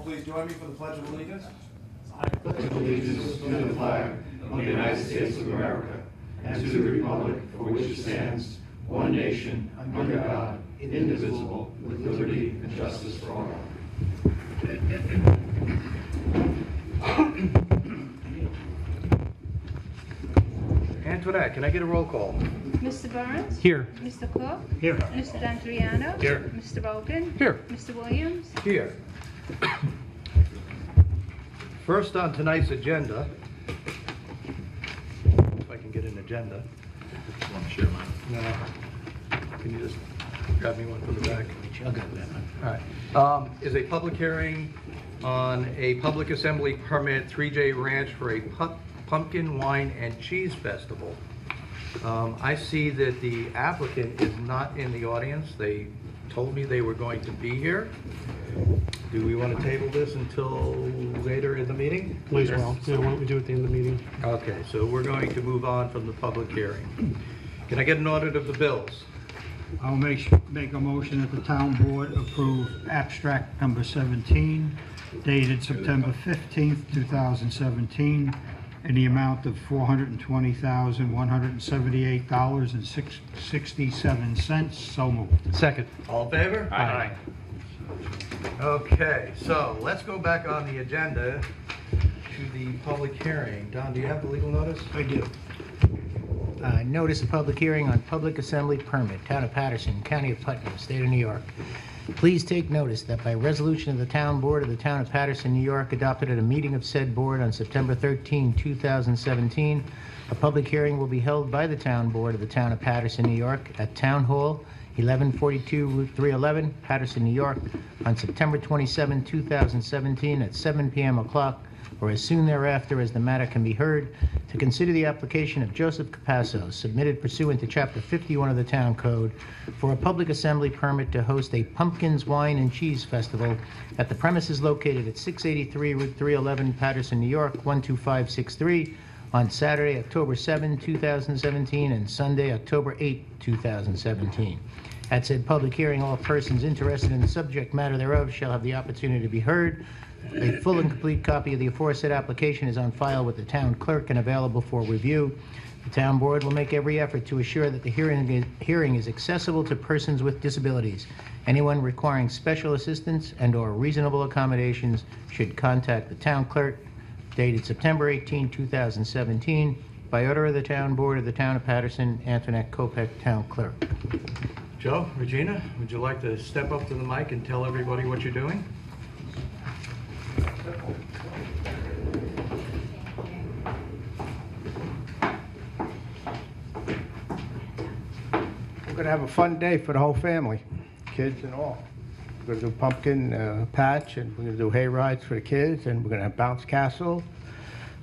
please join me for the Pledge of Allegiance. I pledge allegiance to the flag of the United States of America and to the republic for which it stands, one nation, under God, indivisible, with liberty and justice for all. Antoinette, can I get a roll call? Mr. Burns? Here. Mr. Cook? Here. Mr. D'Antriano? Here. Mr. Bogan? Here. Mr. Williams? Here. First on tonight's agenda, if I can get an agenda. Want to share mine? No. Can you just grab me one from the back? I'll get that one. All right. Is a public hearing on a public assembly permit, 3J Ranch, for a pumpkin wine and cheese festival. I see that the applicant is not in the audience. They told me they were going to be here. Do we want to table this until later in the meeting? Please, well, yeah, why don't we do it at the end of the meeting? Okay, so we're going to move on from the public hearing. Can I get an audit of the bills? I'll make a motion that the town board approve abstract number 17 dated September 15th, 2017 in the amount of $420,178.67. So moved. Second. All in favor? Aye. Okay, so let's go back on the agenda to the public hearing. Don, do you have the legal notice? I do. Notice of public hearing on public assembly permit, Town of Patterson, County of Putnam, State of New York. Please take notice that by resolution of the Town Board of the Town of Patterson, New York, adopted at a meeting of said board on September 13, 2017, a public hearing will be held by the Town Board of the Town of Patterson, New York, at Town Hall, 1142 Route 311, Patterson, New York, on September 27, 2017, at 7 p.m. o'clock, or as soon thereafter as the matter can be heard, to consider the application of Joseph Capasso, submitted pursuant to Chapter 51 of the Town Code, for a public assembly permit to host a Pumpkins Wine and Cheese Festival at the premises located at 683 Route 311, Patterson, New York, 12563, on Saturday, October 7, 2017, and Sunday, October 8, 2017. At said public hearing, all persons interested in the subject matter thereof shall have the opportunity to be heard. A full and complete copy of the aforesaid application is on file with the town clerk and available for review. The town board will make every effort to assure that the hearing is accessible to persons with disabilities. Anyone requiring special assistance and/or reasonable accommodations should contact the town clerk, dated September 18, 2017, by order of the town board of the Town of Patterson, Antoinette Kopek, town clerk. Joe, Regina, would you like to step up to the mic and tell everybody what you're doing? We're going to have a fun day for the whole family, kids and all. We're going to do pumpkin patch, and we're going to do hay rides for the kids, and we're going to have bounce castle.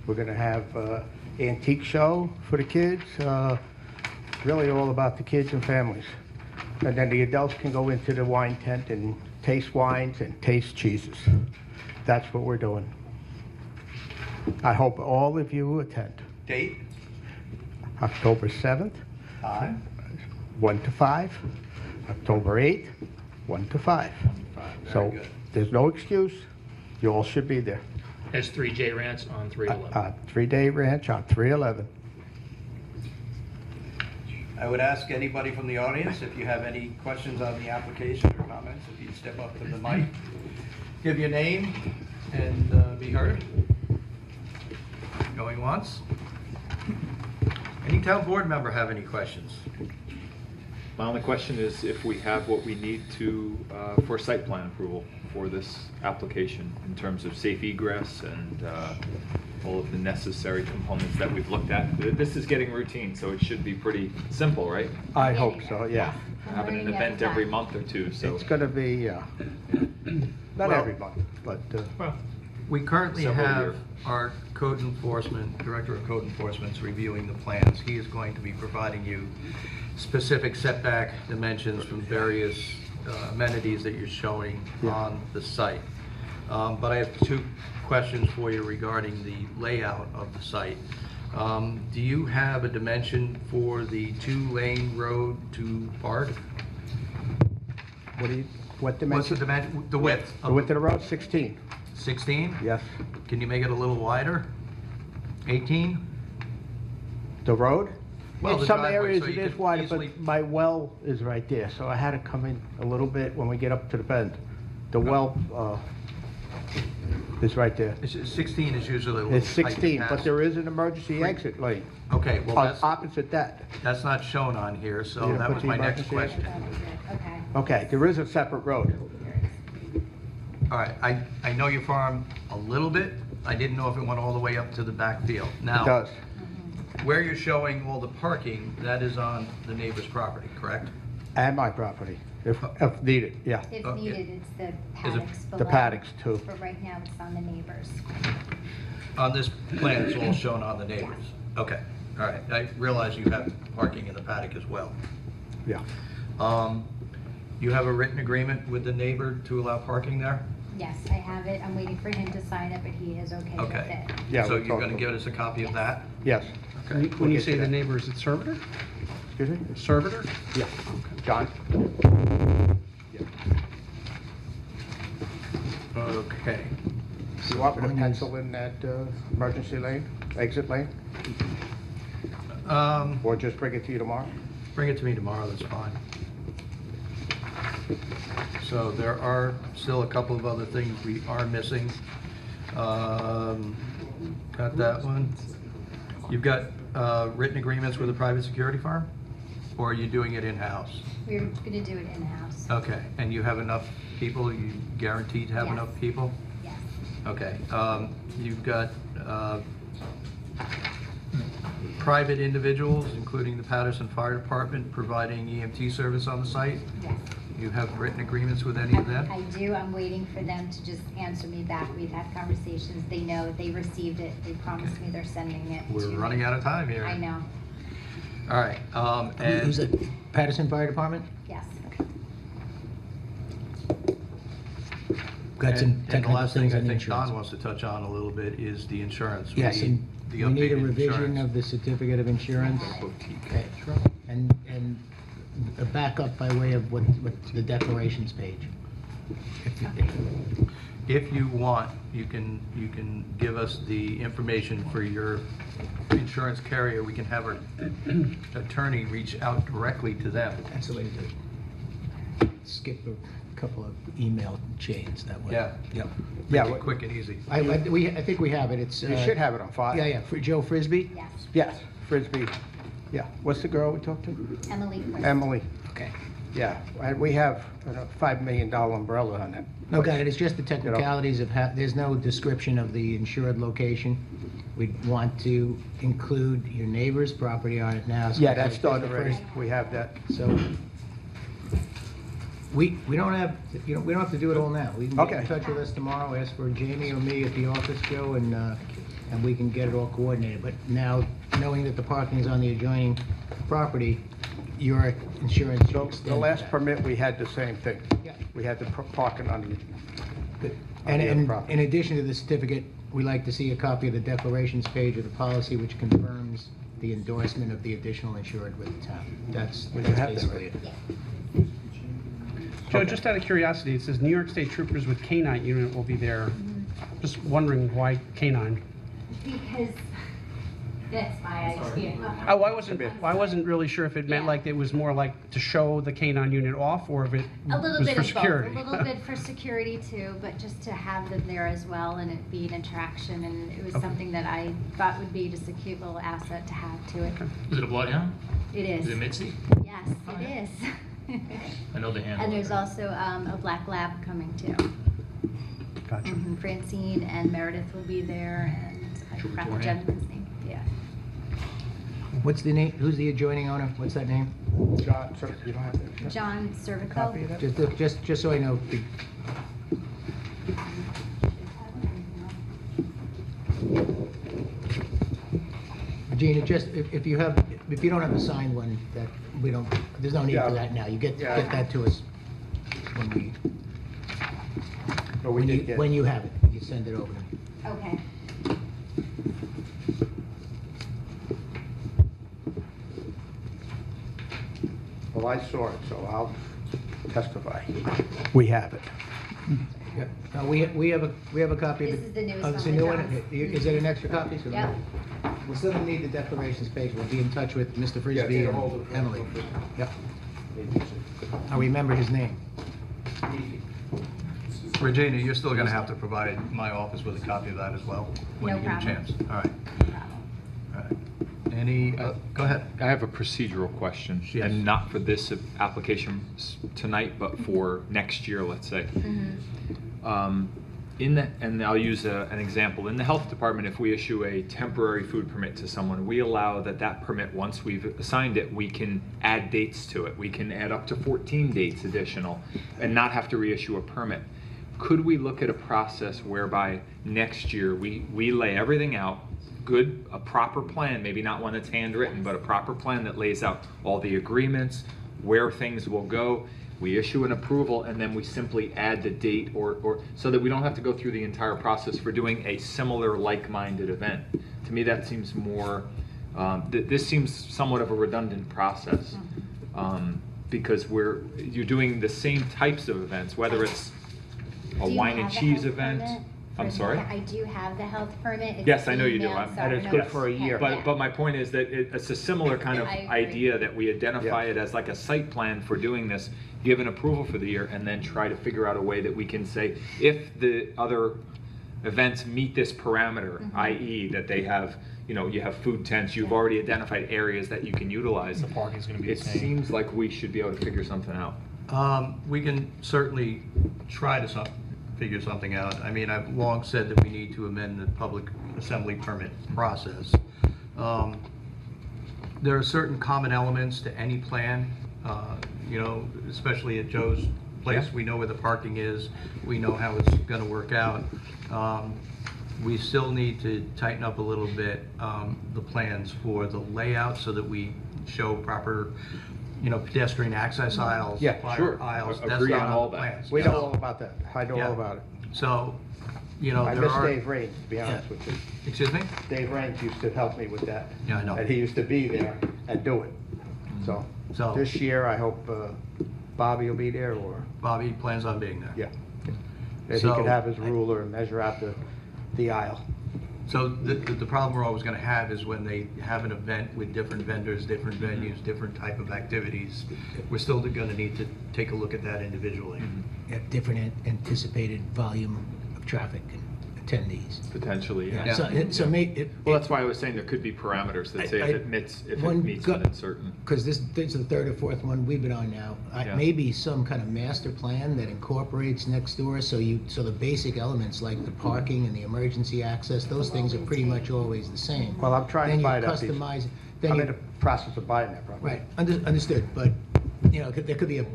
We're going to have antique show for the kids. Really all about the kids and families. And then the adults can go into the wine tent and taste wines and taste cheeses. That's what we're doing. I hope all of you attend. Date? October 7th. Time? 1 to 5. October 8th, 1 to 5. So good. there's no excuse. You all should be there. That's 3J Ranch on 311. 3-day ranch on 311. I would ask anybody from the audience, if you have any questions on the application or comments, if you'd step up to the mic, give your name, and be heard. Going once. Any town board member have any questions? My only question is if we have what we need to for site plan approval for this application in terms of safe egress and all of the necessary components that we've looked at. This is getting routine, so it should be pretty simple, right? I hope so, yeah. Having an event every month or two, so. It's going to be, not Well- every month, but Well, We currently Several have years. our code enforcement, Director of Code Enforcement's reviewing the plans. He is going to be providing you specific setback dimensions from various amenities that you're showing on the site. But I have two questions for you regarding the layout of the site. Do you have a dimension for the 2-lane road to BART? what What's the dimension? dimension, the width? The width of the road, 16. 16? Yes. Can you make it a little wider? 18? The road? Well, In the some driveway, areas so it you is could wider, easily- but my well is right there, so I had to come in a little bit when we get up to the bend. The well is right there. 16 is usually a little It's tight to 16, but pass. there is an emergency exit lane Okay, well, opposite that. that's not shown on here, so You that put was the my next emergency exit? question. Okay. Okay, there is a separate road. All right, I know your farm a little bit. I didn't know if it went all the way up to the back field. It Now, does. where you're showing all the parking, that is on the neighbor's property, correct? And my property, if needed, yeah. If Okay. needed, it's the paddocks below. The paddocks, too. But right now, it's on the neighbors. On this plan, it's all shown on the neighbors. Okay, all right. I realize you have parking in the paddock as well. Yeah. You have a written agreement with the neighbor to allow parking there? Yes, I have it. I'm waiting for him to sign it, but he is okay with Okay. it. Yeah, So we'll you're talk going to to give him. us a copy of that? Yes. Okay. When you get say to the that. neighbor, is it Servitor? Excuse me? Servitor? Yeah. John? Okay. You want me to pencil in that emergency lane, exit lane, or just bring it to you tomorrow? Bring it to me tomorrow, that's fine. So there are still a couple of other things we are missing. Got that one. You've got written agreements with a private security firm? Or are you doing it in-house? We're gonna do it in-house. Okay, and you have enough people? You guaranteed to have Yes. enough people? Yes. Okay, you've got private individuals, including the Patterson Fire Department, providing EMT service on the site? Yes. You have written agreements with any of them? I do. I'm waiting for them to just answer me back. We've had conversations. They know they received it. They promised me they're sending it. We're to running me. out of time here. I know. All right, Who's and it? Patterson Fire Department? Yes. Got some and the technical last thing things I on the think Don insurance. wants to touch on a little bit is the insurance. Yes, and the we need a updated revision insurance. of the certificate of insurance. Okay. And a backup by way of what the declarations page. If you want, you can give us the information for your insurance carrier. We can have our attorney reach out directly to them. That's the way to do it. Skip a couple of email chains that way. Yeah. Yep. Yeah, Make it quick and easy. I think we have it. It's. You should have it on file. Yeah, for Joe Frisbee? Yes. Yes, Frisbee. Yeah. What's the girl we talked to? Emily. Chris. Emily. Okay. Yeah. And we have a $5 million umbrella on that. No, got it. It's just the technicalities of how, there's no description of the insured location. We'd want to include your neighbor's property on it now. so Yeah, that's done the already. first- We have that. So, we don't have, we don't have to do it all now. We can get in Okay. touch with us tomorrow, ask for Jamie or me at the office, Joe, and we can get it all coordinated. But now, knowing that the parking is on the adjoining property, your insurance should So extend the to last that. permit, we had the same thing. Yeah. We had the parking on the, Good. on And the other in property. addition to the certificate, we like to see a copy of the declarations page of the policy, which confirms the endorsement of the additional insured with the town. That's We can have that, basically right? it. Joe, just out of curiosity, it says New York State Troopers with K-9 unit will be there. Just wondering why K-9? Because that's my idea. Oh, I wasn't really sure if it meant Yeah. like it was more like to show the K-9 unit off, or if it A little was bit for of security. both. A little bit for security too, but just to have them there as well and it be an attraction. And it was Okay. something that I thought would be just a cute little asset to have to it. Is it a bloodhound? It is. Is it Mitzi? Yes, Oh, it yeah. is. I know the handle. And there's also a black lab coming too. Gotcha. Francine and Meredith will be there, and I Trooper forgot the Torhan. gentleman's name. Yeah. What's the name, who's the adjoining owner? What's that name? John, so you don't have that? John Copy of Cervico. that? Just so I know. Gina, just, if you don't have a signed one, that we don't, there's no need Yeah. for that now. You get Yeah. that to us when But we did get. when you have it, you send it over. Okay. Well, I saw it, so I'll testify. We have it. Yeah. We have a copy of it. This is the newest Oh, this is a one new with one? John's. Is it an extra copy? So Yep. we'll still need the declarations page. We'll be in touch with Mr. Frisbee and Emily. Yep. I'll remember his name. Regina, you're still gonna have to provide my office with a copy of that as well, when No you get a problem. chance. All right, No problem. all right. Any, go ahead. I have a procedural question, Yes. and not for this application tonight, but for next year, let's say. And I'll use an example. In the health department, if we issue a temporary food permit to someone, we allow that permit, once we've assigned it, we can add dates to it. We can add up to 14 dates additional and not have to reissue a permit. Could we look at a process whereby next year we lay everything out, a proper plan, maybe not one that's handwritten, but a proper plan that lays out all the agreements, where things will go. We issue an approval, and then we simply add the date, or so that we don't have to go through the entire process for doing a similar like-minded event. To me, that seems more, this seems somewhat of a redundant process, because you're doing the same types of events, whether it's a Do you wine and have the cheese health event. permit? I'm For sorry? the- I do have the health permit. It's Yes, I know you do. emailed, so And it's I good know for a year. Yeah. But my point is that it's a similar kind of I agree. idea, that we identify Yeah. it as like a site plan for doing this, give an approval for the year, and then try to figure out a way that we can say, if the other events meet this parameter, i.e. that they have, you have food tents, you've already identified areas that you can utilize. The parking's gonna be It the same. seems like we should be able to figure something out. We can certainly try to figure something out. I mean, I've long said that we need to amend the public assembly permit process. There are certain common elements to any plan, especially at Joe's place. Yeah. We know where the parking is, we know how it's gonna work out. We still need to tighten up a little bit, the plans for the layout, so that we show proper, pedestrian access aisles, Yeah, fire sure. aisles. That's Agree not on on all the that. plans. We know all about that. I know Yeah. all about it. So, I there miss are. Dave Raines, to be honest with you. Excuse me? Dave Raines used to help me with that. Yeah, I know. And he used to be there and do it. So, So- this year, I hope Bobby will be there, or, Bobby plans on being there. yeah. That he So- could have his ruler and measure out the aisle. So the problem we're always gonna have is when they have an event with different vendors, different venues, different type of activities, we're still gonna need to take a look at that individually. Yeah, different anticipated volume of traffic and attendees. Potentially, yeah. Yeah, so Well, that's why I was saying there could be parameters that say if it meets within certain. Because this is the third or fourth one we've been on now. Yeah. Maybe some kind of master plan that incorporates next door, so the basic elements like the parking and the emergency access, those things are pretty much always the same. Well, I'm trying to buy that piece. Then you customize, then I'm you in the process of buying that property. Right, understood, but, there could be a,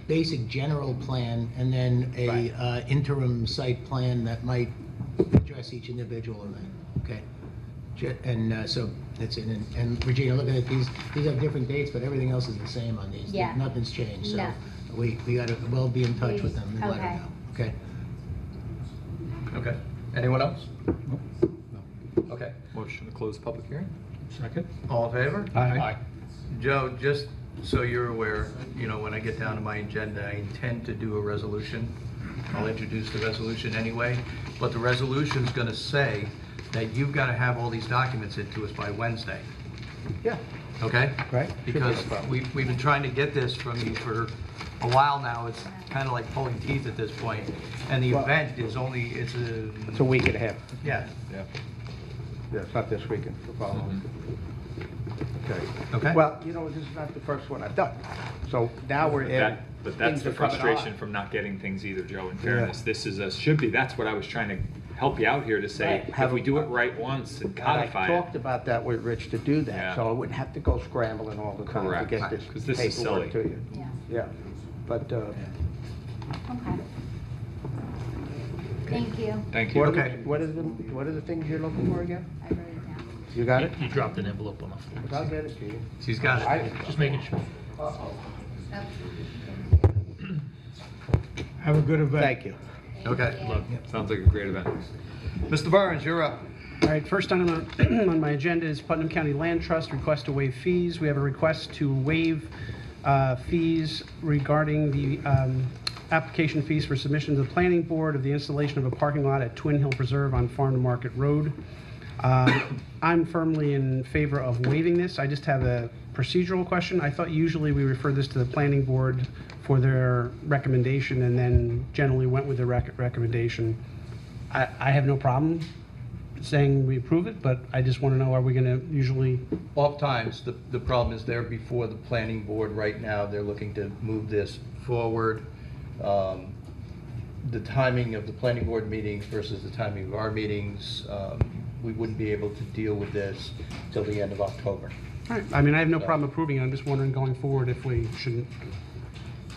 basic general plan and then a interim site plan that might address each individual event, okay? So, that's it, and Regina, looking at these have different dates, but everything else is the same on these. Yeah. Nothing's changed, so No. we gotta, we'll be in touch with them and let Okay. them know, okay? Okay. Anyone else? Okay. Motion to close public hearing? Second? All in favor? Aye. Joe, just so you're aware, when I get down to my agenda, I intend to do a resolution. I'll introduce the resolution anyway, but the resolution's gonna say that you've gotta have all these documents into us by Wednesday, Yeah, okay? right. Because we've been trying to get this from you for a while now. It's kind of like pulling teeth at this point. And the Well- event is only, It's a week and a half. yeah, Yeah. Yeah, it's not this weekend, the following. Okay. okay? Well, this is not the first one I've done. So now we're in. But that's things the are coming frustration on. from not getting things either, Joe, in fairness. This is that's what I was trying to help you out here to say, Right. if we do it right once and And I codify talked it. about that with Rich to do Yeah. that, so I wouldn't have to go scrambling all the time to Correct. get this 'Cause this is paperwork to silly. you. Yeah, Yeah, but, okay. Thank you. Thank you. Okay. what are the things you're looking for again? I wrote it down. You got it? You dropped an envelope on the floor. I'll get it to you. She's got it. Just making sure. Have a good event. Thank you. Okay. Look, sounds like a great event. Mr. Burns, you're up. All right, first item on my agenda is Putnam County Land Trust request to waive fees. We have a request to waive fees regarding the application fees for submission to the planning board of the installation of a parking lot at Twin Hill Preserve on Farm to Market Road. I'm firmly in favor of waiving this. I just have a procedural question. I thought usually we refer this to the planning board for their recommendation and then generally went with the recommendation. I have no problem saying we approve it, but I just want to know, are we going to usually? Oftentimes, the problem is they're before the planning board right now. They're looking to move this forward. The timing of the planning board meetings versus the timing of our meetings, we wouldn't be able to deal with this till the end of October. All right. I mean, I have no problem approving it. I'm just wondering going forward if we shouldn't.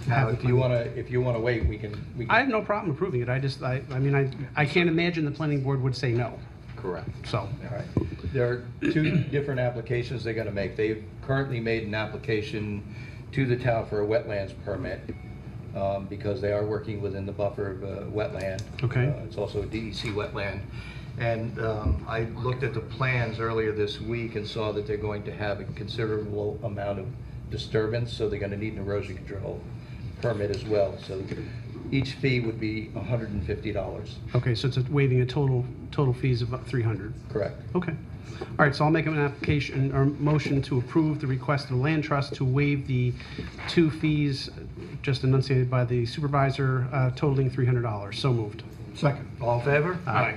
Now, if you want to wait, we can. I have no problem approving it. I mean, I can't imagine the planning board would say no. Correct. So. All right. There are two different applications they're going to make. They've currently made an application to the town for a wetlands permit because they are working within the buffer of a wetland. Okay. It's also a DEC wetland. And I looked at the plans earlier this week and saw that they're going to have a considerable amount of disturbance, so they're going to need an erosion control permit as well. So each fee would be $150. Okay, so it's waiving a total fees of about $300. Correct. Okay. All right, so I'll make an application or motion to approve the request of the land trust to waive the two fees just enunciated by the supervisor totaling $300. So moved. Second. All in favor? Aye.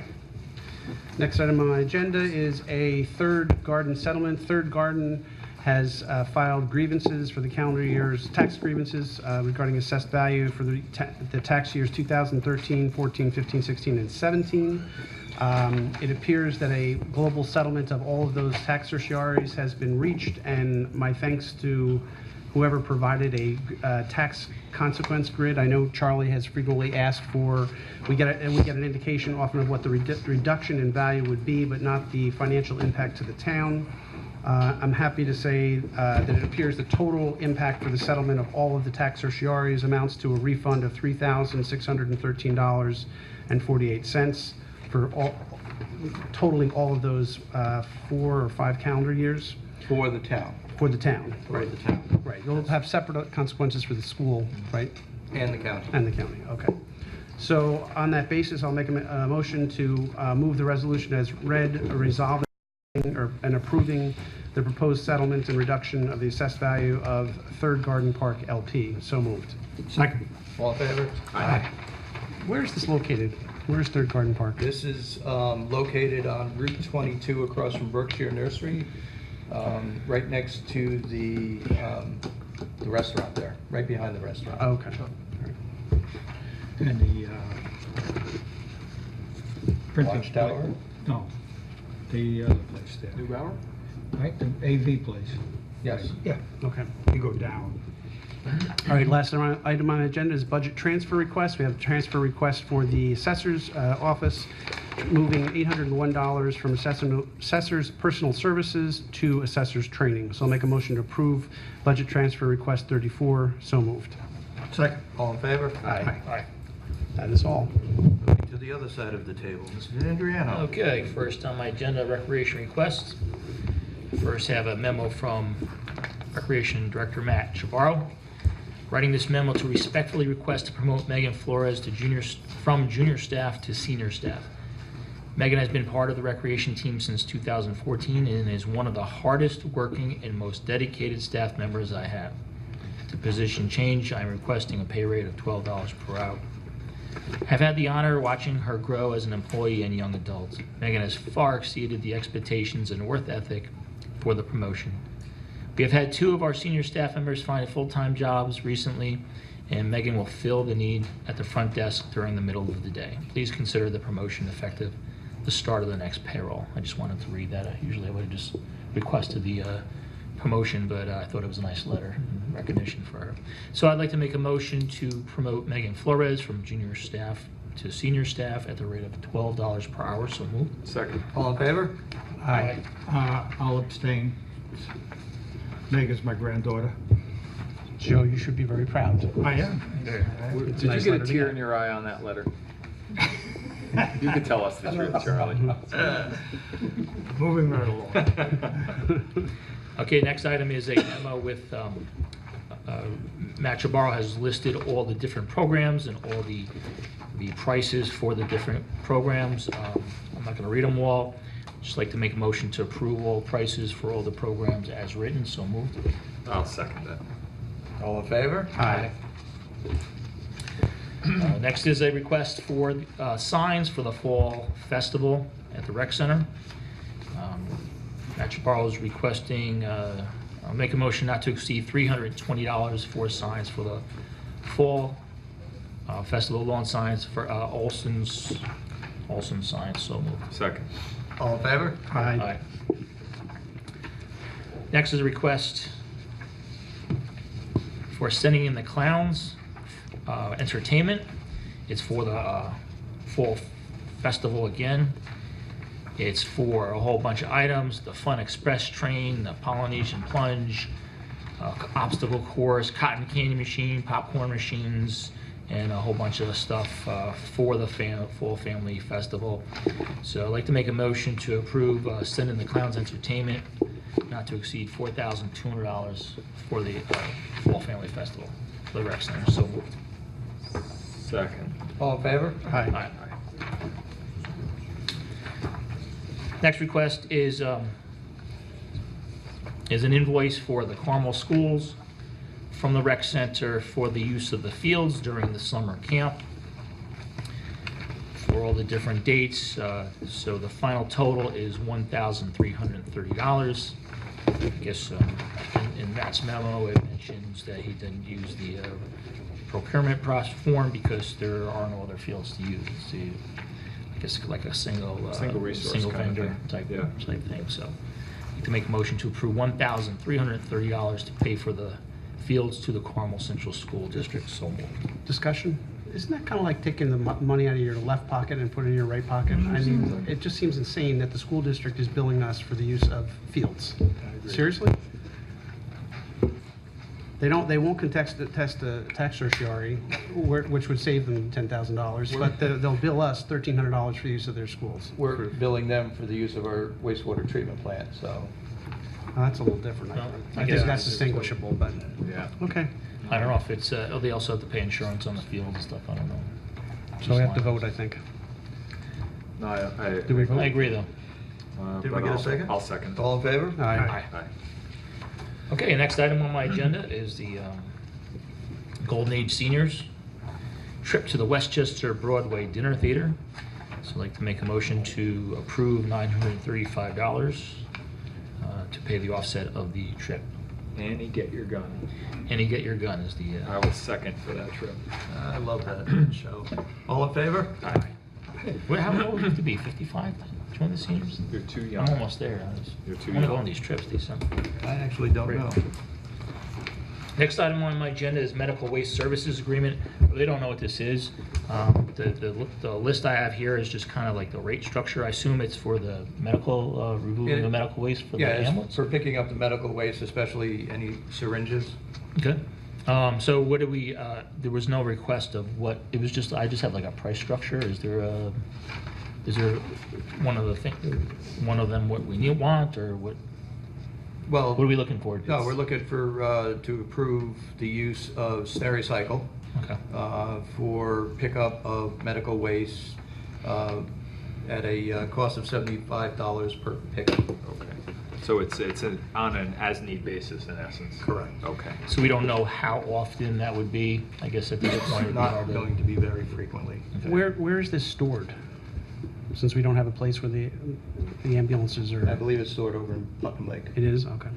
Next item on my agenda is a Third Garden settlement. Third Garden has filed grievances for the calendar years, tax grievances regarding assessed value for the tax years 2013, 14, 15, 16, and 17. It appears that a global settlement of all of those tax certiorari's has been reached, and my thanks to whoever provided a tax consequence grid. I know Charlie has frequently asked for, we get an indication often of what the reduction in value would be, but not the financial impact to the town. I'm happy to say that it appears the total impact for the settlement of all of the tax certiorari's amounts to a refund of $3,613.48 for all, totaling all of those 4 or 5 calendar years. For the town. For the town. For the town. Right, you'll have separate consequences for the school, right? And the county. And the county, okay. So on that basis, I'll make a motion to move the resolution as read, resolving and approving the proposed settlement and reduction of the assessed value of Third Garden Park LP. So moved. Second. All in favor? Aye. Where is this located? Where is Third Garden Park? This is located on Route 22 across from Berkshire Nursery, right next to the restaurant there, right behind the restaurant. Oh, okay. And the printing Watch Tower? No, the other place there. New Bower? Right, the AV place. Yes. Yeah, Okay. you go down. All right, last item on the agenda is budget transfer request. We have a transfer request for the assessor's office, moving $801 from assessor's personal services to assessor's training. So I'll make a motion to approve budget transfer request 34. So moved. Second. All in favor? Aye. That is all. To the other side of the table, Mr. Andriano. Okay, first on my agenda, recreation requests. First have a memo from Recreation Director Matt Chavarro, writing this memo to respectfully request to promote Megan Flores to from junior staff to senior staff. Megan has been part of the recreation team since 2014 and is one of the hardest working and most dedicated staff members I have. To position change, I'm requesting a pay rate of $12 per hour. I've had the honor of watching her grow as an employee and young adult. Megan has far exceeded the expectations and work ethic for the promotion. We have had 2 of our senior staff members find full-time jobs recently, and Megan will fill the need at the front desk during the middle of the day. Please consider the promotion effective the start of the next payroll. I just wanted to read that. Usually I would have just requested the promotion, but I thought it was a nice letter in recognition for her. So I'd like to make a motion to promote Megan Flores from junior staff to senior staff at the rate of $12 per hour. So moved. Second. All in favor? Aye. I'll abstain. Megan's my granddaughter. Joe, you should be very proud. I am. It's Did nice you get letter a to tear get. in your eye on that letter? You can tell us the truth, Charlie. Moving right along. Okay, next item is a memo with Matt Chabarro has listed all the different programs and all the prices for the different programs. I'm not going to read them all. Just like to make a motion to approve all prices for all the programs as written. So moved. I'll second that. All in favor? Aye. Next is a request for signs for the fall festival at the rec center. Matt Chaparro is requesting, I'll make a motion not to exceed $320 for signs for the fall festival lawn signs for Olson's signs. So moved. Second. All in favor? Aye. Next is a request for Sending in the Clowns entertainment. It's for the fall festival again. It's for a whole bunch of items: the Fun Express train, the Polynesian plunge, obstacle course, cotton candy machine, popcorn machines, and a whole bunch of stuff for the fall family festival. So I'd like to make a motion to approve Sending the Clowns entertainment not to exceed $4,200 for the fall family festival for the rec center. So moved. Second. All in favor? Aye. Next request is an invoice for the Carmel schools from the rec center for the use of the fields during the summer camp for all the different dates. So the final total is $1,330. I guess in Matt's memo, it mentions that he didn't use the procurement process form because there are no other fields to use. It's I guess like a single resource single kind of vendor thing. type thing. So I'd like to make a motion to approve $1,330 to pay for the fields to the Carmel Central School District. So moved. Discussion? Isn't that kind of like taking the money out of your left pocket and putting it in your right pocket? I mean, it just seems insane that the school district is billing us for the use of fields. Seriously? They won't contest the tax certiorari, which would save them $10,000, but they'll bill us $1,300 for the use of their schools. We're billing them for the use of our wastewater treatment plant, so. That's a little different, I Well, think. I I guess think that's distinguishable, but, Yeah. okay. I don't know if it's, they also have to pay insurance on the field and stuff, I don't know. So we have to vote, I think. No, Do we vote? I agree, though. Did but we get a second? I'll second. All in favor? Aye. Aye. Okay, next item on my agenda is the Golden Age Seniors trip to the Westchester Broadway Dinner Theater. So I'd like to make a motion to approve $935 to pay the offset of the trip. Annie, get your gun. Annie, get your gun is the. I will second for that trip. I love that show. All in favor? Aye. How old do you have to be? 55 to join the seniors? You're too young. I'm almost there. You're too I want to go young. on these trips, December. I actually don't Great. know. Next item on my agenda is medical waste services agreement. I really don't know what this is. The list I have here is just kind of like the rate structure. I assume it's for the medical, removing the medical waste for the Yeah, it's ambulance? for picking up the medical waste, especially any syringes. Okay. So what do we, there was no request of what, it was just, I just have like a price structure. Is there one of them what we want, or what Well, are we looking for? no, we're looking for, to approve the use of Stericycle Okay. for pickup of medical waste at a cost of $75 per pickup. Okay. So it's on an as-need basis in essence? Correct. Okay. So we don't know how often that would be, I guess at this point. it'd be hard Not to- going to be very frequently. Okay. Where is this stored? Since we don't have a place where the ambulances are. I believe it's stored over in Putnam Lake. It is? Okay.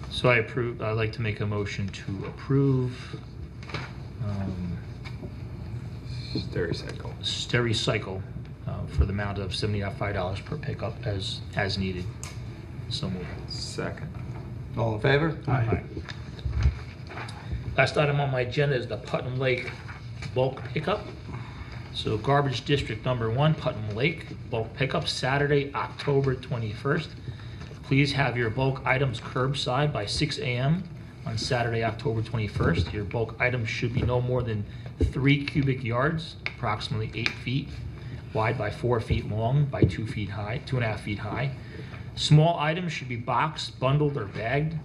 So I'd like to make a motion to approve Stericycle for the amount of $75 per pickup as needed. So moved. Second. All in favor? Aye. Last item on my agenda is the Putnam Lake bulk pickup. So garbage district number 1, Putnam Lake, bulk pickup Saturday, October 21st. Please have your bulk items curbside by 6 a.m. on Saturday, October 21st. Your bulk items should be no more than 3 cubic yards, approximately 8 feet wide by 4 feet long by 2.5 feet high. Small items should be boxed, bundled, or bagged.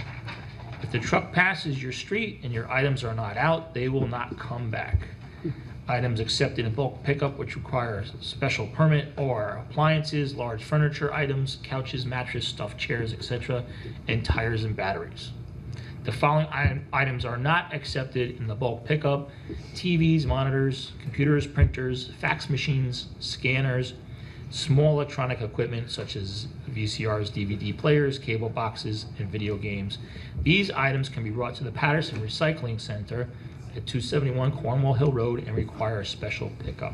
If the truck passes your street and your items are not out, they will not come back. Items accepted in bulk pickup which require a special permit are appliances, large furniture items, couches, mattress, stuffed chairs, etc., and tires and batteries. The following items are not accepted in the bulk pickup: TVs, monitors, computers, printers, fax machines, scanners, small electronic equipment such as VCRs, DVD players, cable boxes, and video games. These items can be brought to the Patterson Recycling Center at 271 Cornwall Hill Road and require a special pickup.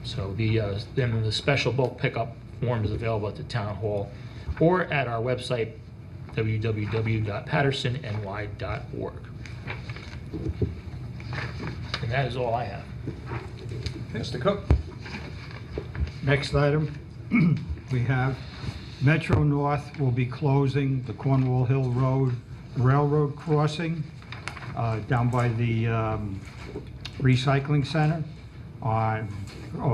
So then the special bulk pickup form is available at the town hall or at our website, www.pattersonny.org. And that is all I have. Mr. Cook? Next item, we have Metro North will be closing the Cornwall Hill Road Railroad crossing down by the recycling center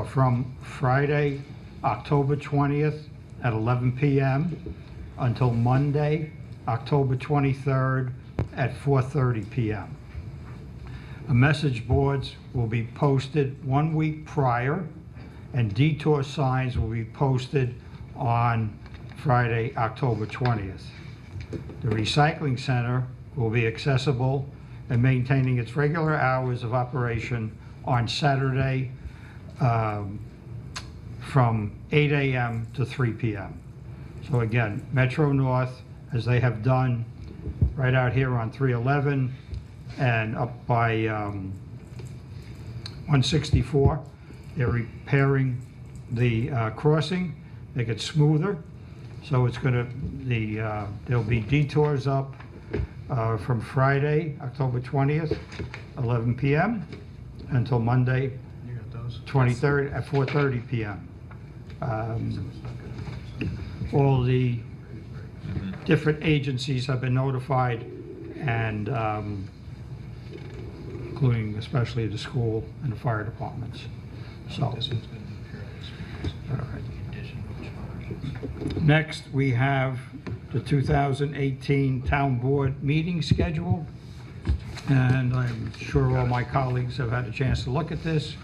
from Friday, October 20th at 11 p.m. until Monday, October 23rd at 4:30 p.m. Message boards will be posted 1 week prior, and detour signs will be posted on Friday, October 20th. The recycling center will be accessible and maintaining its regular hours of operation on Saturday from 8 a.m. to 3 p.m. So again, Metro North, as they have done right out here on 311 and up by 164, they're repairing the crossing, make it smoother. So it's going to, there'll be detours up from Friday, October 20th, 11 p.m. until Monday, 23rd at 4:30 p.m. All the different agencies have been notified, and including especially the school and the fire departments. So, all right. Next, we have the 2018 Town Board meeting schedule, and I'm sure all my colleagues have had a chance to look at this.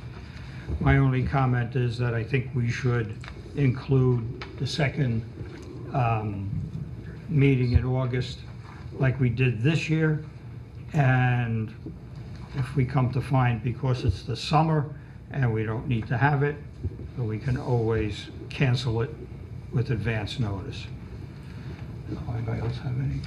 My only comment is that I think we should include the second meeting in August like we did this year, and if we come to find, because it's the summer and we don't need to have it, we can always cancel it with advance notice. Anybody else have any?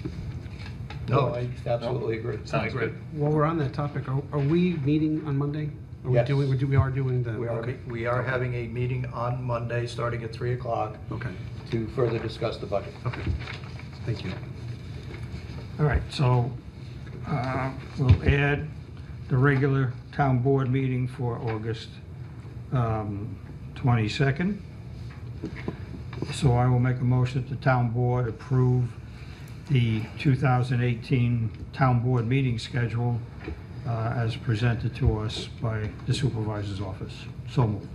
No, I absolutely agree. Sounds good. While we're on that topic, are we meeting on Monday? Are Yes. we are doing the... okay. We are having a meeting on Monday, starting at 3 o'clock, Okay, to further discuss the budget. okay. Thank you. All right, so we'll add the regular town board meeting for August 22nd. So I will make a motion that the town board approve the 2018 town board meeting schedule as presented to us by the supervisor's office. So moved.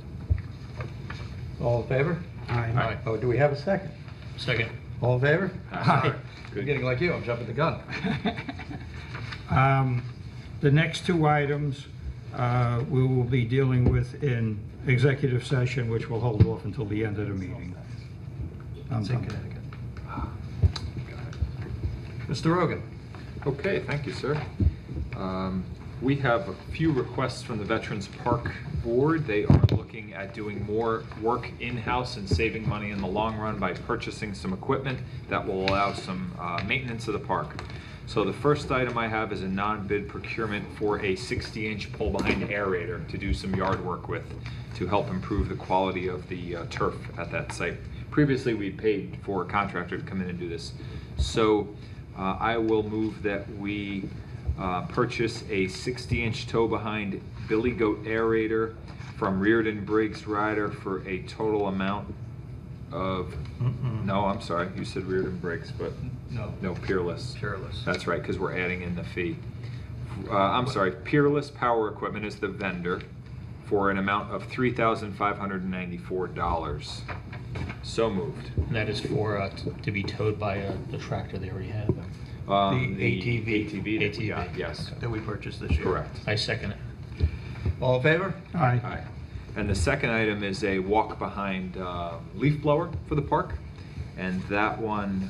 All in favor? Aye. Oh, do we have a second? Second. All in favor? Aye. I'm getting like you, I'm jumping the gun. The next two items we will be dealing with in executive session, which will hold off until the end of the meeting. I'm done. Mr. Rogan? Okay, thank you, sir. We have a few requests from the Veterans Park Board. They are looking at doing more work in-house and saving money in the long run by purchasing some equipment that will allow some maintenance of the park. So the first item I have is a non-bid procurement for a 60-inch pull-behind aerator to do some yard work with to help improve the quality of the turf at that site. Previously, we paid for a contractor to come in and do this. So I will move that we purchase a 60-inch tow-behind Billy Goat aerator from Reardon Briggs Ryder for a total amount of, no, I'm sorry, you said Reardon Briggs, but no, Peerless. Peerless. That's right, because we're adding in the fee. I'm sorry, Peerless Power Equipment is the vendor for an amount of $3,594. So moved. And that is for, to be towed by the tractor they already have. The ATV. ATV that we got, ATV. yes. That we purchased this year. Correct. I second it. All in favor? Aye. Aye. And the second item is a walk-behind leaf blower for the park. And that one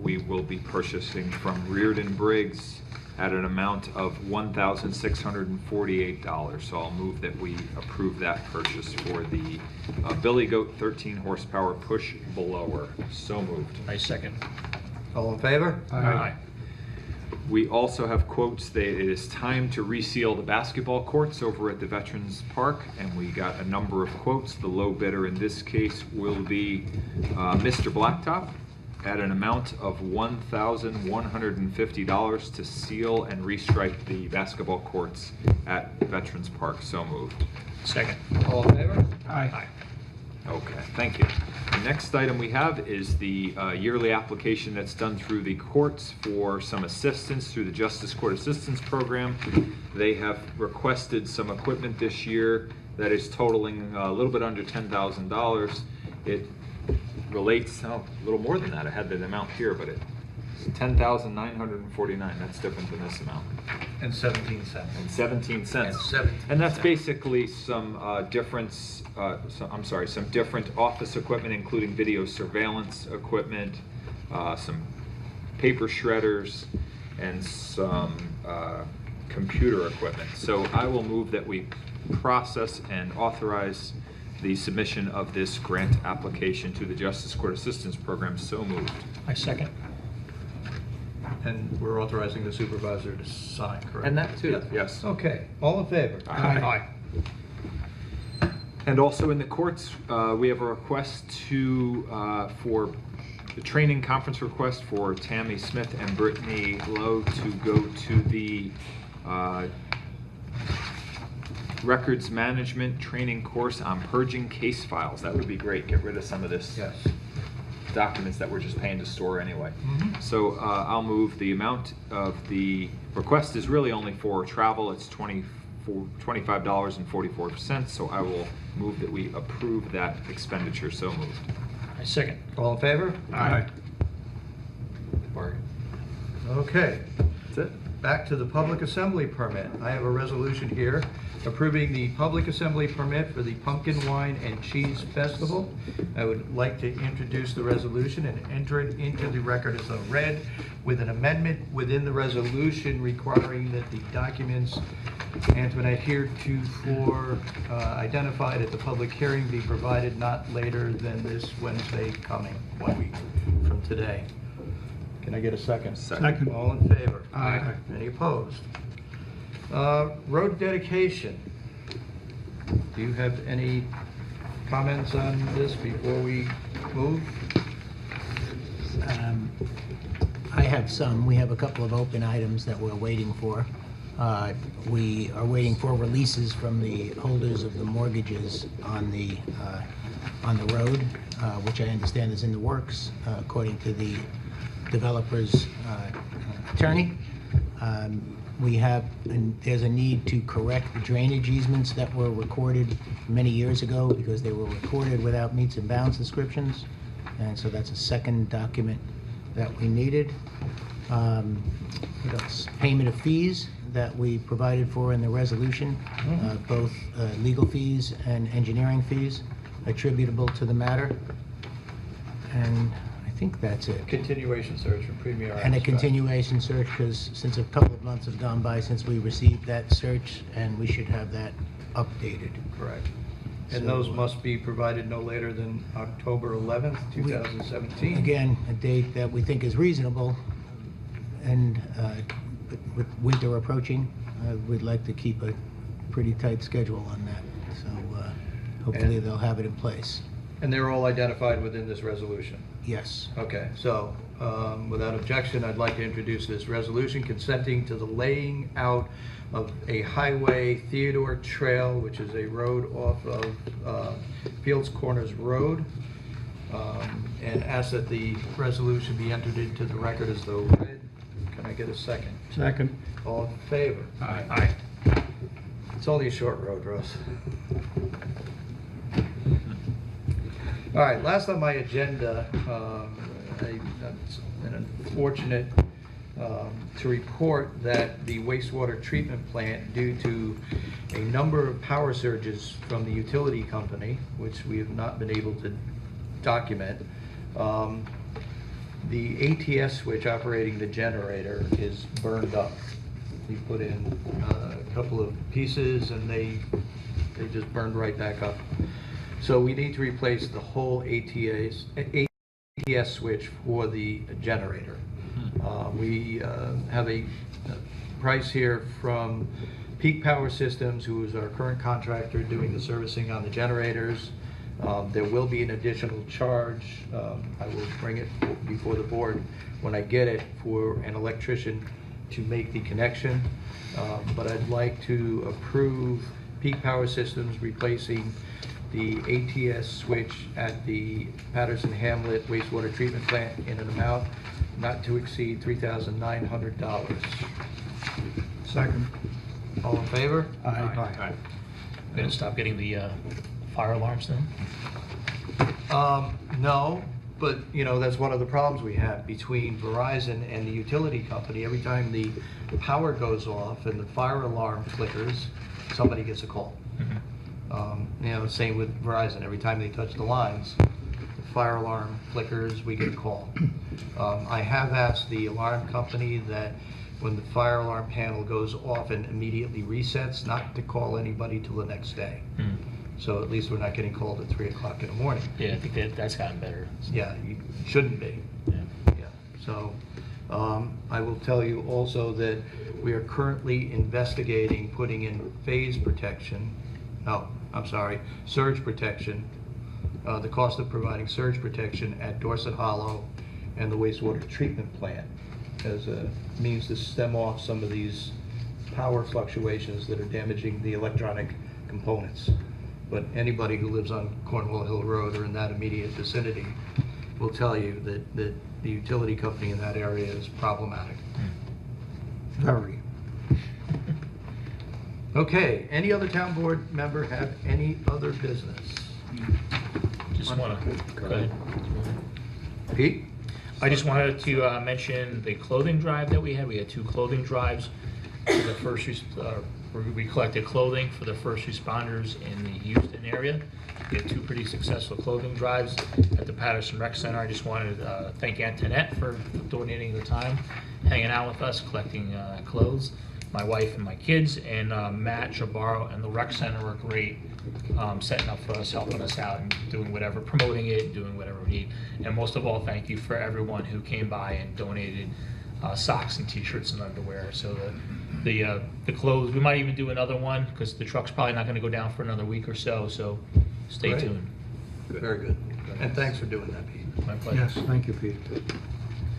we will be purchasing from Reardon Briggs at an amount of $1,648. So I'll move that we approve that purchase for the Billy Goat 13 horsepower push blower. So moved. I second. All in favor? Aye. We also have quotes that it is time to reseal the basketball courts over at the Veterans Park, and we got a number of quotes. The low bidder in this case will be Mr. Blacktop at an amount of $1,150 to seal and restripe the basketball courts at Veterans Park. So moved. Second. All in favor? Aye. Okay, thank you. The next item we have is the yearly application that's done through the courts for some assistance through the Justice Court Assistance Program. They have requested some equipment this year that is totaling a little bit under $10,000. It relates, a little more than that. I had the amount here, but it's $10,949. That's different than this amount. And 17 cents. And 17 cents. And 17 And that's cents. basically some some different office equipment, including video surveillance equipment, some paper shredders, and some computer equipment. So I will move that we process and authorize the submission of this grant application to the Justice Court Assistance Program. So moved. I second. And we're authorizing the supervisor to sign, correct? And that too, Yeah. yes. Okay, all in favor? Aye. And also in the courts, we have a request for the training conference request for Tammy Smith and Brittany Lowe to go to the records management training course on purging case files. That would be great. Get rid of some of this Yes. documents that we're just paying to store anyway. Mhm. So I'll move the amount of the request is really only for travel. It's $25.44. So I will move that we approve that expenditure. So moved. I second. All in favor? Aye. Bargain. Okay, That's it. back to the public assembly permit. I have a resolution here approving the public assembly permit for the Pumpkin Wine and Cheese Festival. I would like to introduce the resolution and enter it into the record as a read with an amendment within the resolution requiring that the documents Antoinette heretofore identified at the public hearing be provided not later than this Wednesday coming, 1 week from today. Can I get a second? Second. All in favor? Aye. Any opposed? Road dedication. Do you have any comments on this before we move? I have some. We have a couple of open items that we're waiting for. We are waiting for releases from the holders of the mortgages on the road, which I understand is in the works, according to the developer's attorney. There's a need to correct the drainage easements that were recorded many years ago because they were recorded without meets and bounds descriptions. And so that's a second document that we needed. What else? Payment of fees that we provided for in the resolution, both legal fees and engineering fees attributable to the matter. And I think that's it. Continuation search for Premier. And a Abstract. continuation search, because since a couple of months have gone by since we received that search, and we should have that updated. Correct. And So, those must be provided no later than October 11th, 2017. Again, a date that we think is reasonable, and with winter approaching, we'd like to keep a pretty tight schedule on that. So hopefully And- they'll have it in place. And they're all identified within this resolution. Yes. Okay, so without objection, I'd like to introduce this resolution consenting to the laying out of a highway Theodore Trail, which is a road off of Fields Corners Road, and ask that the resolution be entered into the record as though read. Can I get a second? Second. All in favor? Aye. It's only a short road, Russ. All right, last on my agenda, an unfortunate to report that the wastewater treatment plant, due to a number of power surges from the utility company, which we have not been able to document, the ATS switch operating the generator is burned up. We put in a couple of pieces and they just burned right back up. So we need to replace the whole ATS switch for the generator. We have a price here from Peak Power Systems, who is our current contractor doing the servicing on the generators. There will be an additional charge. I will bring it before the board when I get it, for an electrician to make the connection. But I'd like to approve Peak Power Systems replacing the ATS switch at the Patterson Hamlet wastewater treatment plant in an amount not to exceed $3,900. Second. All in favor? Aye. We're gonna stop getting the fire alarms then? No, but you know, that's one of the problems we have between Verizon and the utility company. Every time the power goes off and the fire alarm flickers, somebody gets a call. You know, same with Verizon. Every time they touch the lines, the fire alarm flickers, we get a call. I have asked the alarm company that when the fire alarm panel goes off and immediately resets, not to call anybody till the next day. So at least we're not getting called at 3 o'clock in the morning. Yeah, I think that's gotten better. Yeah, you shouldn't be. Yeah. Yeah. So I will tell you also that we are currently investigating putting in phase protection. No, I'm sorry, surge protection. The cost of providing surge protection at Dorset Hollow and the wastewater treatment plant as a means to stem off some of these power fluctuations that are damaging the electronic components. But anybody who lives on Cornwall Hill Road or in that immediate vicinity will tell you that the utility company in that area is problematic. Very. Okay, any other town board member have any other business? Just wanna, go ahead. Pete? I just wanted to mention the clothing drive that we had. We had 2 clothing drives. For the first, we collected clothing for the first responders in the Houston area. We had 2 pretty successful clothing drives at the Patterson Rec Center. I just wanted to thank Antoinette for donating the time, hanging out with us, collecting clothes. My wife and my kids, and Matt Jabaro and the Rec Center were great, setting up for us, helping us out, and doing whatever, promoting it, doing whatever we need. And most of all, thank you for everyone who came by and donated socks and t-shirts and underwear. So the clothes, we might even do another one because the truck's probably not going to go down for another week or so. So stay Great. tuned. Very good. And thanks for doing that, Pete. My pleasure. Yes, thank you, Pete.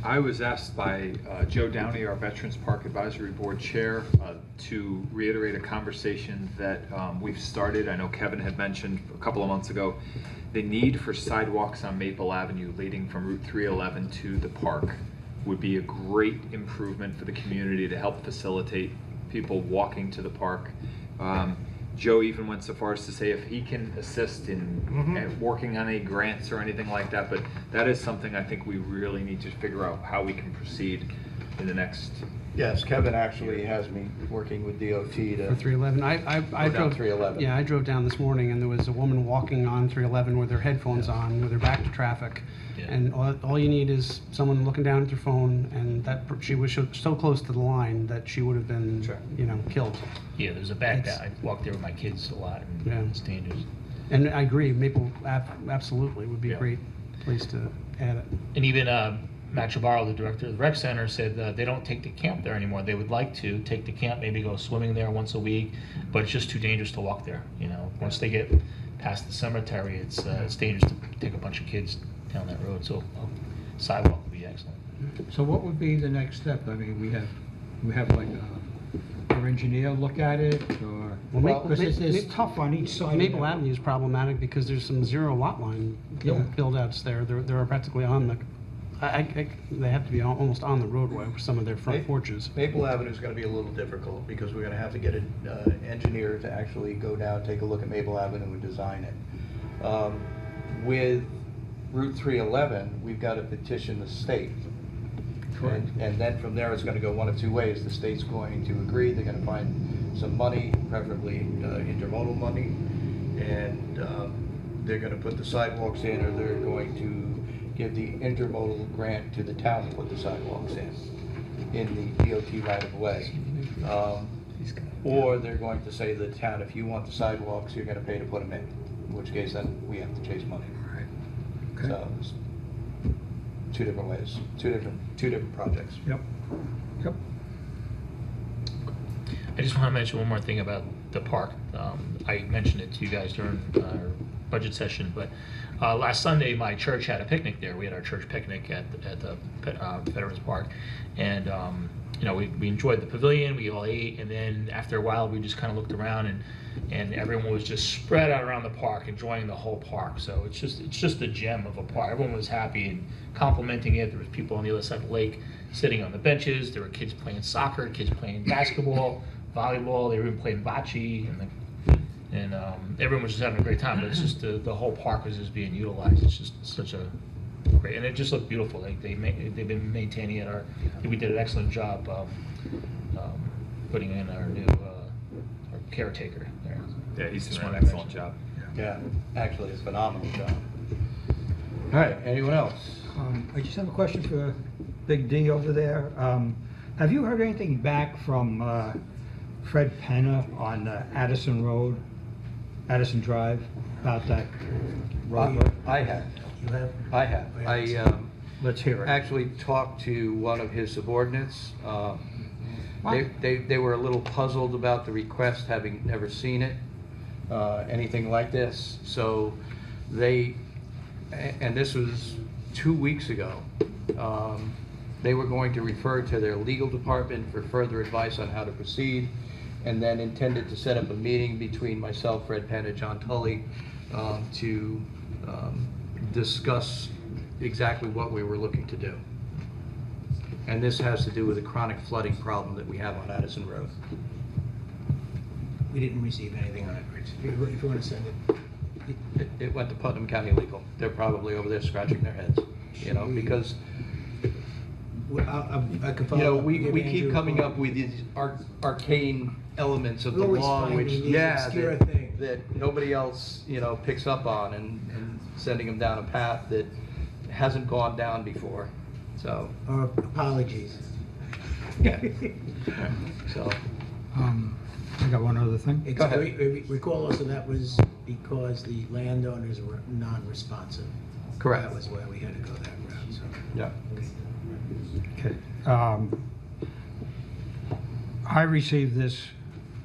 I was asked by Joe Downey, our Veterans Park Advisory Board Chair, to reiterate a conversation that we've started. I know Kevin had mentioned a couple of months ago, the need for sidewalks on Maple Avenue leading from Route 311 to the park would be a great improvement for the community to help facilitate people walking to the park. Joe even went so far as to say if he can assist in working on any grants or anything like that, but that is something I think we really need to figure out how we can proceed in the next. Yes, Kevin actually has me working with DOT to. For 311, I Go down drove 311. Yeah, I drove down this morning, and there was a woman walking on 311 with her headphones on, with her back to traffic. Yeah. And all you need is someone looking down at their phone, and she was so close to the line that she would have been, Sure. killed. Yeah, there's a back It's- I walk there with my kids a lot, and Yeah. it's dangerous. And I agree, Maple absolutely would be a Yeah. great place to add it. And even Matt Chabaro, the director of the rec center, said they don't take the camp there anymore. They would like to take the camp, maybe go swimming there once a week, but it's just too dangerous to walk there. Once they get past the cemetery, it's dangerous to take a bunch of kids down that road. So sidewalk would be excellent. So what would be the next step? I mean, we have like our engineer look at it, or, Well, because it's tough on each side. Maple Avenue is problematic because there's some zero lot line Yeah. build-outs there. They're practically on the, they have to be almost on the roadway for some of their front porches. Maple Avenue is going to be a little difficult because we're going to have to get an engineer to actually go down, take a look at Maple Avenue and design it. With Route 311, we've got to petition the state And then from there, it's gonna go one of two ways. The state's going to agree, they're gonna find some money, preferably intermodal money, and they're gonna put the sidewalks in, or they're going to give the intermodal grant to the town to put the sidewalks in the DOT right of way. Or they're going to say to the town, if you want the sidewalks, you're gonna pay to put them in, in which case then we have to chase money. Okay. So, it's two different ways, two different projects. Yep. Yep. I just want to mention one more thing about the park. I mentioned it to you guys during our budget session, but last Sunday, my church had a picnic there. We had our church picnic at the Veterans Park, and you know, we enjoyed the pavilion, we all ate, and then after a while, we just kind of looked around, and everyone was just spread out around the park, enjoying the whole park. So it's just a gem of a park. Everyone was happy and complimenting it. There was people on the other side of the lake sitting on the benches. There were kids playing soccer, kids playing basketball, volleyball. They were even playing bocce, and everyone was just having a great time. But it's just the whole park was just being utilized. It's just such a great, and it just looked beautiful. They've been maintaining it. We did an excellent job putting in our new our caretaker there. Yeah, he's Just doing an wanted to excellent mention. job. Yeah, actually, it's a phenomenal job. All right, anyone else? I just have a question for Big D over there. Have you heard anything back from Fred Penna on Addison Road, Addison Drive, about that road? I have. You have? I have. Let's hear it. Actually talked to one of his subordinates. They were a little puzzled about the request, having never seen it, anything like this. So and this was 2 weeks ago, they were going to refer to their legal department for further advice on how to proceed, and then intended to set up a meeting between myself, Fred Penn, and John Tully to discuss exactly what we were looking to do. And this has to do with the chronic flooding problem that we have on Addison Road. We didn't receive anything on it, Rich. If you want to send it. It went to Putnam County Legal. They're probably over there scratching their heads, you know, because, I could you follow know, up. we Give keep Andrew a coming call. up with these arcane elements of the Always law, finding which, these yeah, obscure that, things. that nobody else, you know, picks up on, and sending them down a path that hasn't gone down before, so, Or apologies. yeah. So, I got one other thing. Go ahead. Recall also that was because the landowners were non-responsive. correct, That was why we had to go that route, so. yeah. Okay. I received this,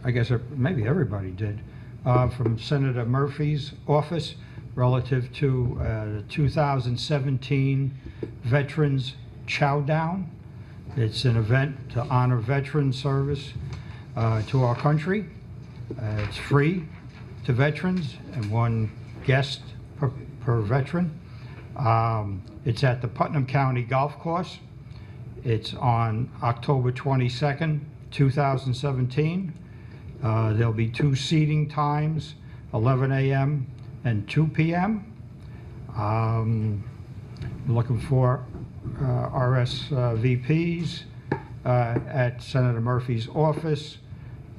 I guess maybe everybody did, from Senator Murphy's office relative to the 2017 Veterans Chow Down. It's an event to honor veteran service to our country. It's free to veterans and one guest per veteran. It's at the Putnam County Golf Course. It's on October 22nd, 2017. There'll be 2 seating times, 11 a.m. and 2 p.m. Looking for RSVPs at Senator Murphy's office,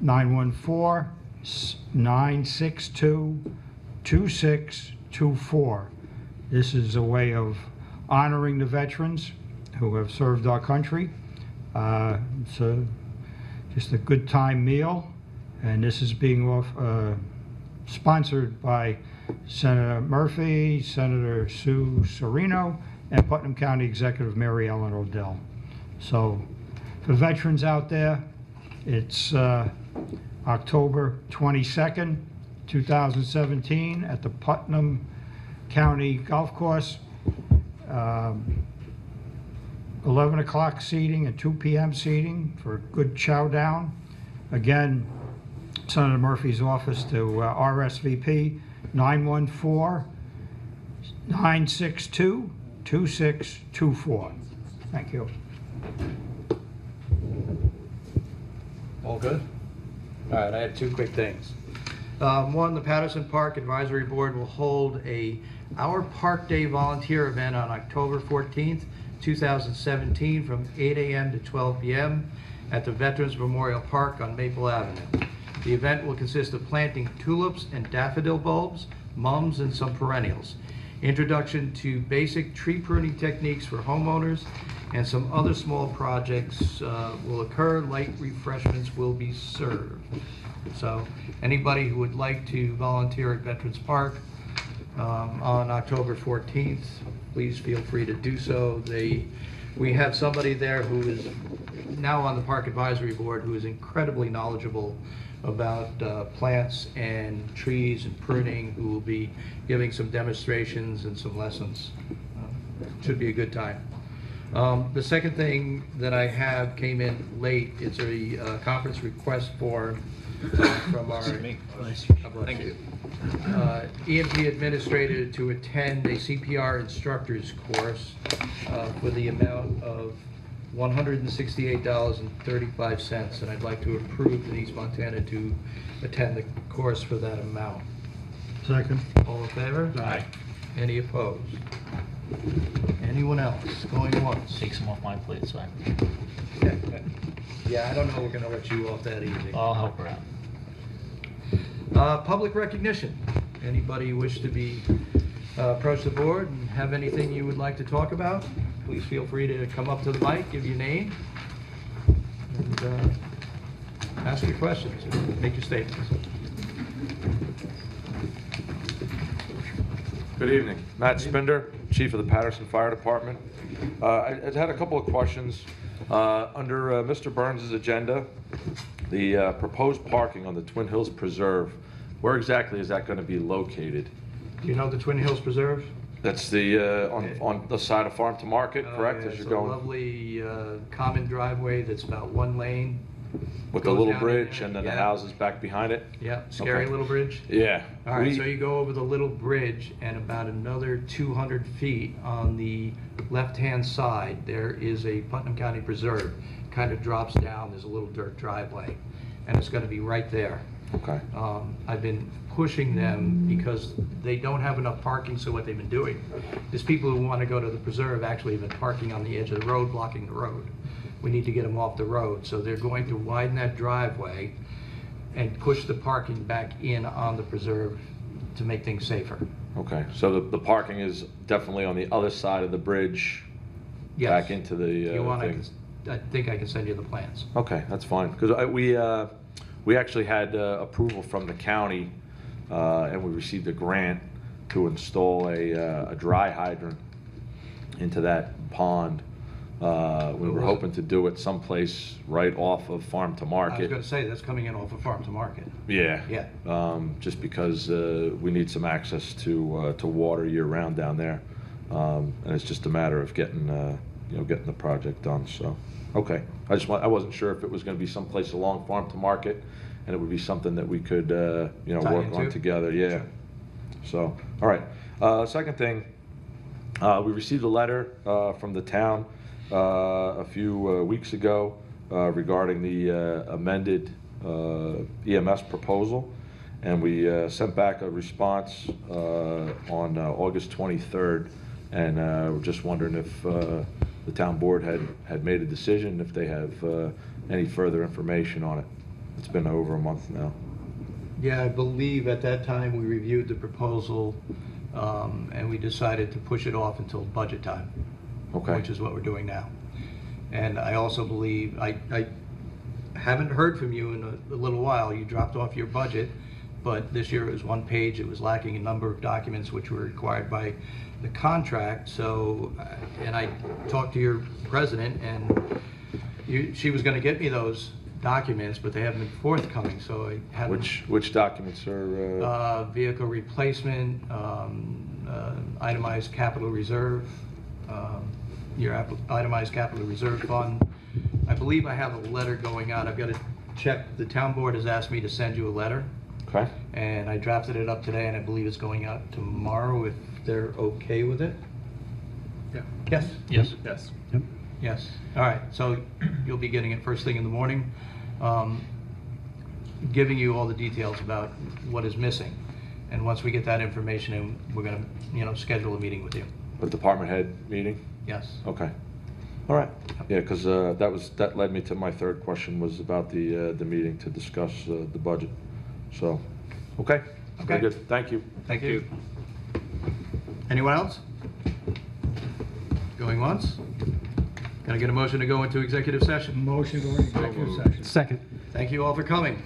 914-962-2624. This is a way of honoring the veterans who have served our country. It's just a good time meal, and this is being sponsored by Senator Murphy, Senator Sue Serino, and Putnam County Executive Mary Ellen Odell. So for veterans out there, it's October 22nd, 2017 at the Putnam County Golf Course. 11 o'clock seating and 2 p.m. seating for a good chow down. Again, Senator Murphy's office to RSVP 914-962-2624. Thank you. All good? All right, I have 2 quick things. One, the Patterson Park Advisory Board will hold Our Park Day volunteer event on October 14th, 2017, from 8 a.m. to 12 p.m. at the Veterans Memorial Park on Maple Avenue. The event will consist of planting tulips and daffodil bulbs, mums, and some perennials. Introduction to basic tree pruning techniques for homeowners, and some other small projects will occur. Light refreshments will be served. So anybody who would like to volunteer at Veterans Park on October 14th, please feel free to do so. We have somebody there who is now on the Park Advisory Board who is incredibly knowledgeable about plants and trees and pruning, who will be giving some demonstrations and some lessons. Should be a good time. The second thing that I have came in late. It's a conference request form from our Thank you. EMT administrator to attend a CPR instructor's course for the amount of $168.35, and I'd like to approve Denise Montana to attend the course for that amount. Second. All in favor? Aye. Any opposed? Anyone else? Going once? Take some off my plate, so Yeah, I don't know we're gonna let you off that easy. I'll help her out. Public recognition. Anybody wish to approach the board and have anything you would like to talk about? Please feel free to come up to the mic, give your name, and ask your questions, and make your statements. Good evening. Matt Spinder, Chief of the Patterson Fire Department. I had a couple of questions. Under Mr. Burns' agenda, the proposed parking on the Twin Hills Preserve, where exactly is that going to be located? Do you know the Twin Hills Preserve? That's the on the side of Farm to Market, correct? Yeah, As it's you're going a lovely common driveway that's about one lane. with the goes little down bridge there, and then the yeah. houses back behind it. Yeah, scary Okay. little bridge. Yeah. All right, We- so you go over the little bridge, and about another 200 feet on the left-hand side, there is a Putnam County Preserve. Kind of drops down, there's a little dirt driveway, and it's gonna be right there. Okay. I've been pushing them because they don't have enough parking, so what they've been doing is people who want to go to the preserve actually have been parking on the edge of the road, blocking the road. We need to get them off the road, so they're going to widen that driveway and push the parking back in on the preserve to make things safer. Okay. So the parking is definitely on the other side of the bridge, Yes. back into the If you want, thing. I think I can send you the plans. Okay, that's fine, because we actually had approval from the county, and we received a grant to install a dry hydrant into that pond. We were hoping to do it someplace right off of Farm to I was Market. gonna say, that's coming in off of Farm to Market. Yeah. Yeah. Just because we need some access to water year-round down there. And it's just a matter of getting the project done, so, okay. I wasn't sure if it was gonna be someplace along Farm to Market, and it would be something that we could, Tie work on into? together, yeah. So, all right. Second thing, we received a letter from the town a few weeks ago regarding the amended EMS proposal, and we sent back a response on August 23rd, and we're just wondering if the town board had made a decision, if they have any further information on it. It's been over a month now. Yeah, I believe at that time we reviewed the proposal, and we decided to push it off until budget time. Okay. Which is what we're doing now. And I also believe, I haven't heard from you in a little while. You dropped off your budget, but this year it was one page. It was lacking a number of documents which were required by the contract. So, and I talked to your president, and she was gonna get me those documents, but they haven't been forthcoming, so I haven't. Which documents are? Vehicle replacement, itemized capital reserve, your itemized capital reserve fund. I believe I have a letter going out. I've got to check. The town board has asked me to send you a letter, Okay. and I drafted it up today, and I believe it's going out tomorrow if they're okay with it. Yeah. Yes? Yes. Yes. Yes. All right, so you'll be getting it first thing in the morning, giving you all the details about what is missing. And once we get that information in, we're gonna, schedule a meeting with you. A department head meeting? Yes. Okay. All right, yeah, because that led me to my third question, was about the meeting to discuss the budget. So, okay, very Okay. good, thank you. Thank you. Anyone else? Going once? Can I get a motion to go into executive session? Motion going executive session. Second. Thank you all for coming.